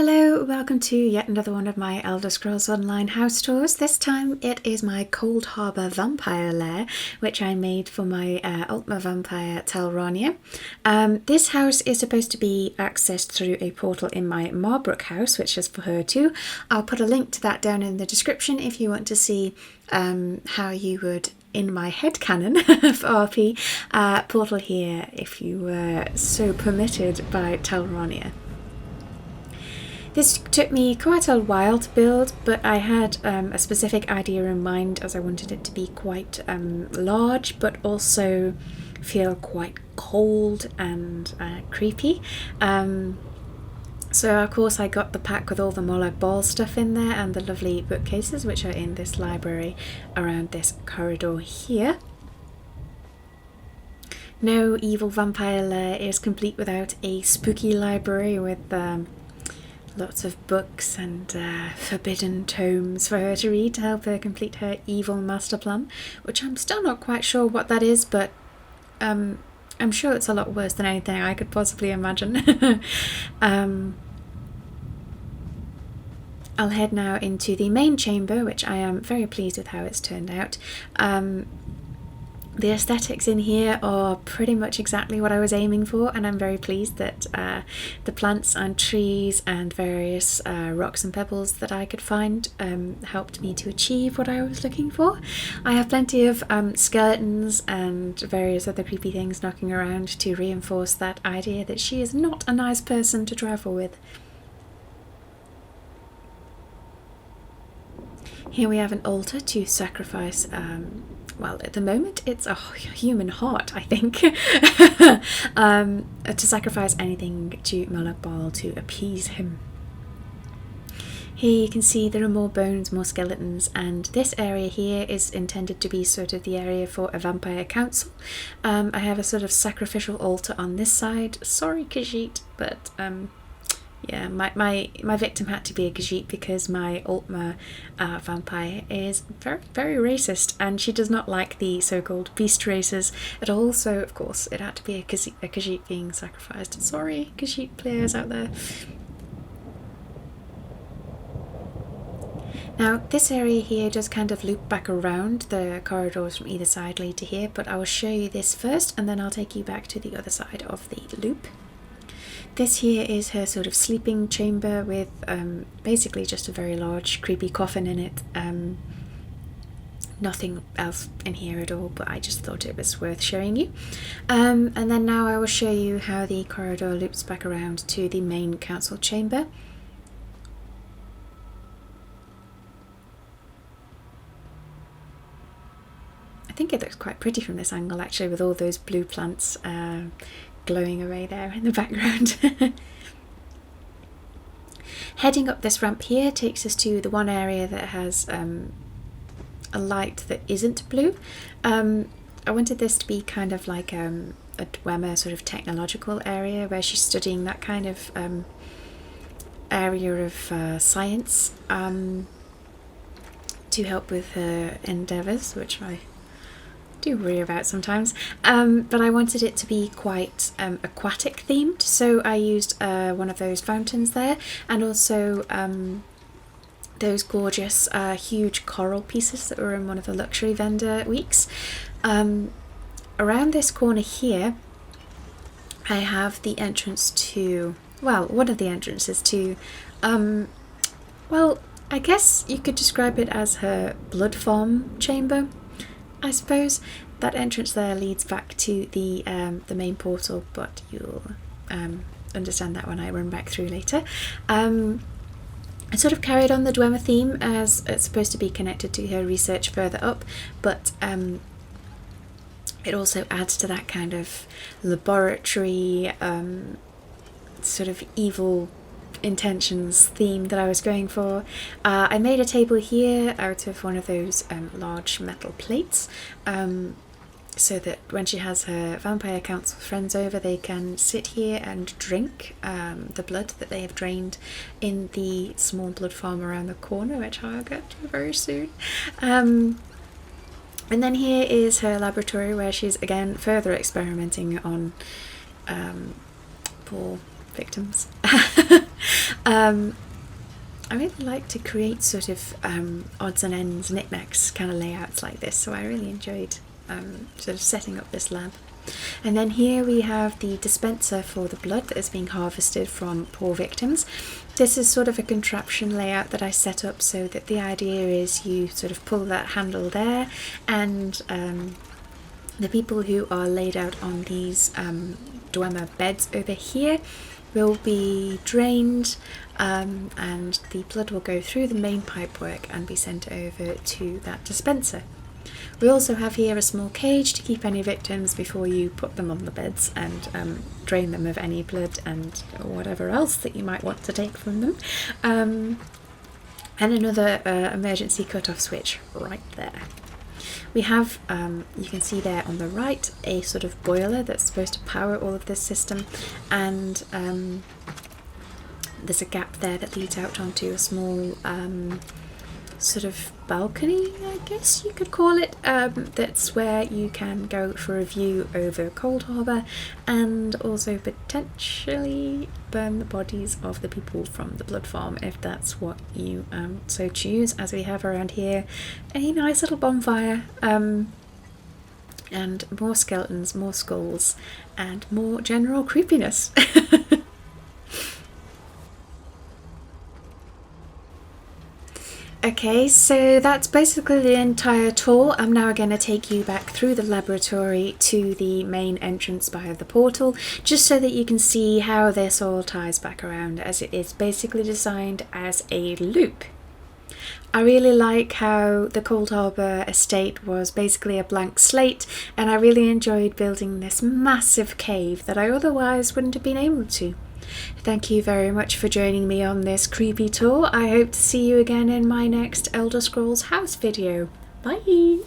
Hello, welcome to yet another one of my Elder Scrolls Online house tours. This time it is my Coldharbour vampire lair, which I made for my Altmer vampire Talrania. This house is supposed to be accessed through a portal in my Marbrook house, which is for her too. I'll put a link to that down in the description if you want to see how you would, in my headcanon for RP, portal here if you were so permitted by Talrania. This took me quite a while to build, but I had a specific idea in mind, as I wanted it to be quite large, but also feel quite cold and creepy. So of course I got the pack with all the Molag Bal stuff in there and the lovely bookcases which are in this library around this corridor here. No evil vampire lair is complete without a spooky library with lots of books and forbidden tomes for her to read to help her complete her evil master plan, which I'm still not quite sure what that is, but I'm sure it's a lot worse than anything I could possibly imagine. I'll head now into the main chamber, which I am very pleased with how it's turned out. The aesthetics in here are pretty much exactly what I was aiming for, and I'm very pleased that the plants and trees and various rocks and pebbles that I could find helped me to achieve what I was looking for. I have plenty of skeletons and various other creepy things knocking around to reinforce that idea that she is not a nice person to travel with. Here we have an altar to sacrifice well, at the moment it's a human heart, I think, to sacrifice anything to Molag Bal to appease him. Here you can see there are more bones, more skeletons, and this area here is intended to be sort of the area for a vampire council. I have a sort of sacrificial altar on this side. Sorry, Khajiit, but yeah, my victim had to be a Khajiit because my Altmer vampire is very, very racist, and she does not like the so-called beast races at all, so of course it had to be a Khajiit being sacrificed. Sorry, Khajiit players out there. Now, this area here does kind of loop back around. The corridors from either side lead to here, but I will show you this first, and then I'll take you back to the other side of the loop. This here is her sort of sleeping chamber with basically just a very large creepy coffin in it. Nothing else in here at all, but I just thought it was worth showing you. And then now I will show you how the corridor loops back around to the main council chamber. I think it looks quite pretty from this angle actually, with all those blue plants glowing away there in the background. Heading up this ramp here takes us to the one area that has a light that isn't blue. I wanted this to be kind of like a Dwemer sort of technological area where she's studying that kind of area of science to help with her endeavours, which I do worry about sometimes, but I wanted it to be quite aquatic themed, so I used one of those fountains there, and also those gorgeous huge coral pieces that were in one of the luxury vendor weeks. Around this corner here I have the entrance to, well, one of the entrances to, well, I guess you could describe it as her blood farm chamber, I suppose. That entrance there leads back to the main portal, but you'll understand that when I run back through later. I sort of carried on the Dwemer theme as it's supposed to be connected to her research further up, but it also adds to that kind of laboratory sort of evil intentions theme that I was going for. I made a table here out of one of those large metal plates, so that when she has her vampire council friends over, they can sit here and drink the blood that they have drained in the small blood farm around the corner, which I'll get to very soon. And then here is her laboratory where she's again further experimenting on poor victims. I really like to create sort of odds and ends, knickknacks kind of layouts like this, so I really enjoyed sort of setting up this lab. And then here we have the dispenser for the blood that is being harvested from poor victims. This is sort of a contraption layout that I set up so that the idea is you sort of pull that handle there, and the people who are laid out on these Dwemer beds over here will be drained, and the blood will go through the main pipework and be sent over to that dispenser. We also have here a small cage to keep any victims before you put them on the beds and drain them of any blood and whatever else that you might want to take from them. And another emergency cut-off switch right there. We have, you can see there on the right, a sort of boiler that's supposed to power all of this system, and there's a gap there that leads out onto a small sort of balcony, I guess you could call it, that's where you can go for a view over Coldharbour and also potentially burn the bodies of the people from the blood farm if that's what you so choose, as we have around here a nice little bonfire, and more skeletons, more skulls, and more general creepiness. Okay, so that's basically the entire tour. I'm now going to take you back through the laboratory to the main entrance via the portal, just so that you can see how this all ties back around, as it is basically designed as a loop. I really like how the Coldharbour estate was basically a blank slate, and I really enjoyed building this massive cave that I otherwise wouldn't have been able to. Thank you very much for joining me on this creepy tour. I hope to see you again in my next Elder Scrolls House video. Bye!